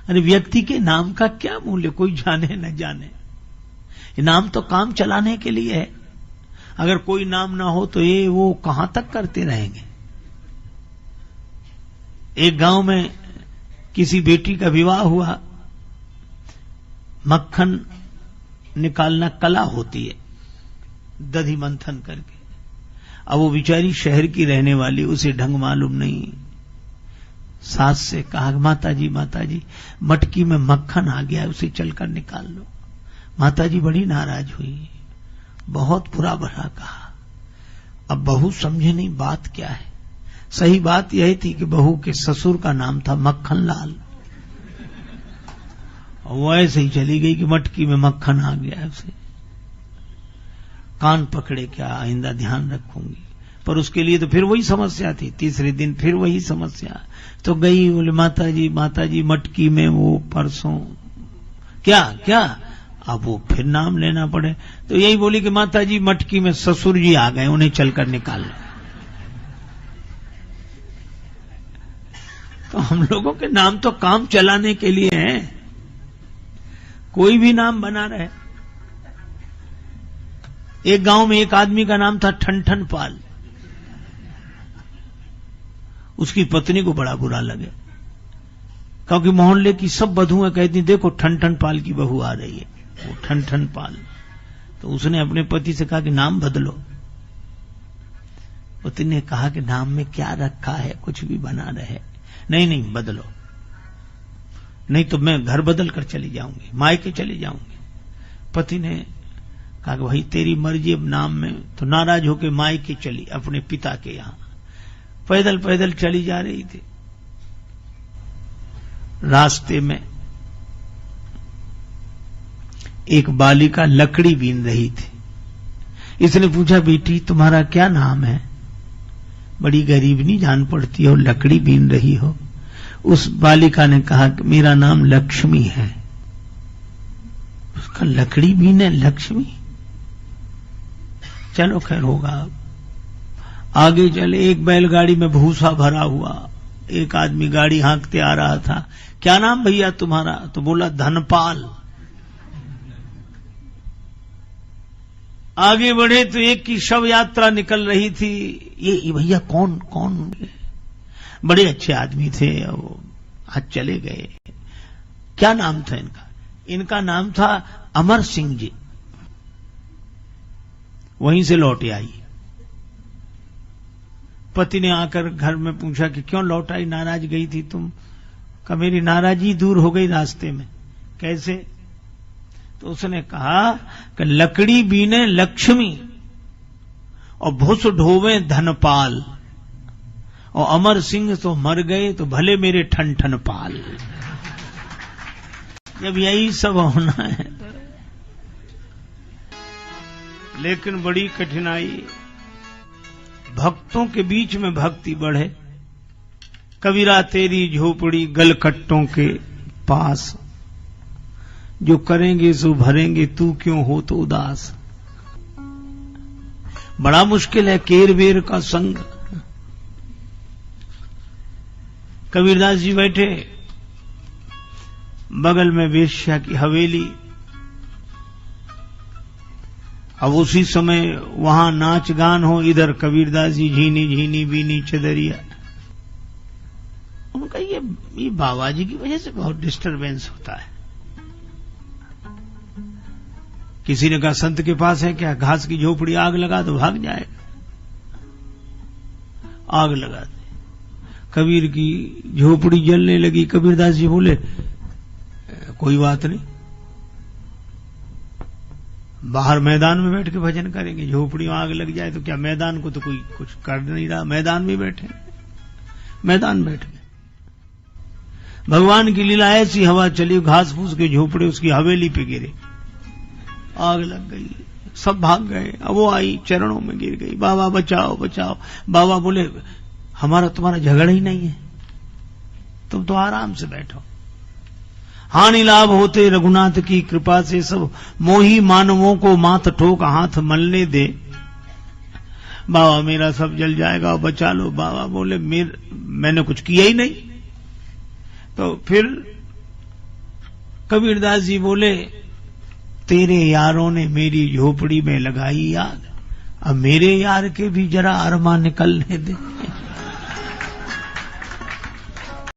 अरे व्यक्ति के नाम का क्या मूल्य, कोई जाने न जाने। नाम तो काम चलाने के लिए है। अगर कोई नाम ना हो तो ये वो कहां तक करते रहेंगे। एक गांव में किसी बेटी का विवाह हुआ। मक्खन निकालना कला होती है, दधी मंथन करके। अब वो बेचारी शहर की रहने वाली, उसे ढंग मालूम नहीं। सास से कहा, माता जी मटकी में मक्खन आ गया, उसे चलकर निकाल लो। माता जी बड़ी नाराज हुई, बहुत बुरा भला कहा। अब बहू समझे नहीं बात क्या है। सही बात यही थी कि बहू के ससुर का नाम था मक्खन लाल। और वो ऐसे ही चली गई कि मटकी में मक्खन आ गया। उसे कान पकड़े, क्या आइंदा ध्यान रखूंगी। पर उसके लिए तो फिर वही समस्या थी। तीसरे दिन फिर वही समस्या। तो गई, बोले माता जी मटकी में वो परसों क्या। अब वो फिर नाम लेना पड़े। तो यही बोली कि माता जी मटकी में ससुर जी आ गए, उन्हें चलकर निकाल लो। तो हम लोगों के नाम तो काम चलाने के लिए हैं। कोई भी नाम बना रहे। एक गांव में एक आदमी का नाम था ठनठन पाल। उसकी पत्नी को बड़ा बुरा लगे, क्योंकि मोहल्ले की सब बधुएं कहती, देखो ठनठन पाल की बहू आ रही है, वो ठनठन पाल। तो उसने अपने पति से कहा कि नाम बदलो। पति ने कहा कि नाम में क्या रखा है, कुछ भी बना रहे। नहीं बदलो, नहीं तो मैं घर बदल कर चली जाऊंगी, मायके चली जाऊंगी। पति ने कहा कि भाई तेरी मर्जी, अब नाम में। तो नाराज होकर मायके चली, अपने पिता के यहां पैदल चली जा रही थी। रास्ते में एक बालिका लकड़ी बीन रही थी। इसने पूछा, बेटी तुम्हारा क्या नाम है? बड़ी गरीबनी जान पड़ती हो, लकड़ी बीन रही हो। उस बालिका ने कहा कि मेरा नाम लक्ष्मी है। उसका लकड़ी बीने लक्ष्मी, चलो खैर होगा। आगे चले, एक बैलगाड़ी में भूसा भरा हुआ एक आदमी गाड़ी हाँकते आ रहा था। क्या नाम भैया तुम्हारा? तो बोला धनपाल। आगे बढ़े तो एक की शव यात्रा निकल रही थी। ये भैया कौन? बड़े अच्छे आदमी थे, वो आज चले गए। क्या नाम था इनका? इनका नाम था अमर सिंह जी। वहीं से लौट आई। पति ने आकर घर में पूछा कि क्यों लौट आई, नाराज गई थी तुम? कहा मेरी नाराजगी दूर हो गई रास्ते में। कैसे? तो उसने कहा कि लकड़ी बीने लक्ष्मी और भुस ढोवे धनपाल, और अमर सिंह तो मर गए तो भले मेरे ठन पाल। जब यही सब होना है, लेकिन बड़ी कठिनाई। भक्तों के बीच में भक्ति बढ़े। कबीरा तेरी झोपड़ी गलकट्टों के पास, जो करेंगे सो भरेंगे, तू क्यों हो तो उदास। बड़ा मुश्किल है केर बेर का संग। कबीरदास जी बैठे, बगल में वेश्या की हवेली। अब उसी समय वहां नाच गान हो, इधर कबीरदास जी झीनी झीनी बीनी चदरिया। उनका ये बाबा जी की वजह से बहुत डिस्टरबेंस होता है। किसी ने कहा संत के पास है क्या? घास की झोपड़ी आग लगा तो भाग जाएगा। आग लगा दे, कबीर की झोपड़ी जलने लगी। कबीरदास जी बोले कोई बात नहीं, बाहर मैदान में बैठ के भजन करेंगे। झोपड़ी में आग लग जाए तो क्या, मैदान को तो कोई कुछ कर नहीं रहा, मैदान में बैठे। मैदान बैठ गए। भगवान की लीला ऐसी, हवा चली, घास फूस के झोपड़े उसकी हवेली पे गिरे, आग लग गई, सब भाग गए। अब वो आई, चरणों में गिर गई, बाबा बचाओ बचाओ। बाबा बोले हमारा तुम्हारा झगड़ा ही नहीं है, तुम तो आराम से बैठो। हानि लाभ होते रघुनाथ की कृपा से, सब मोही मानवों को माथ ठोक हाथ मलने दे। बाबा मेरा सब जल जाएगा, बचा लो। बाबा बोले मैंने कुछ किया ही नहीं। तो फिर कबीरदास जी बोले, तेरे यारों ने मेरी झोपड़ी में लगाई आग, अब मेरे यार के भी जरा अरमा निकलने दे।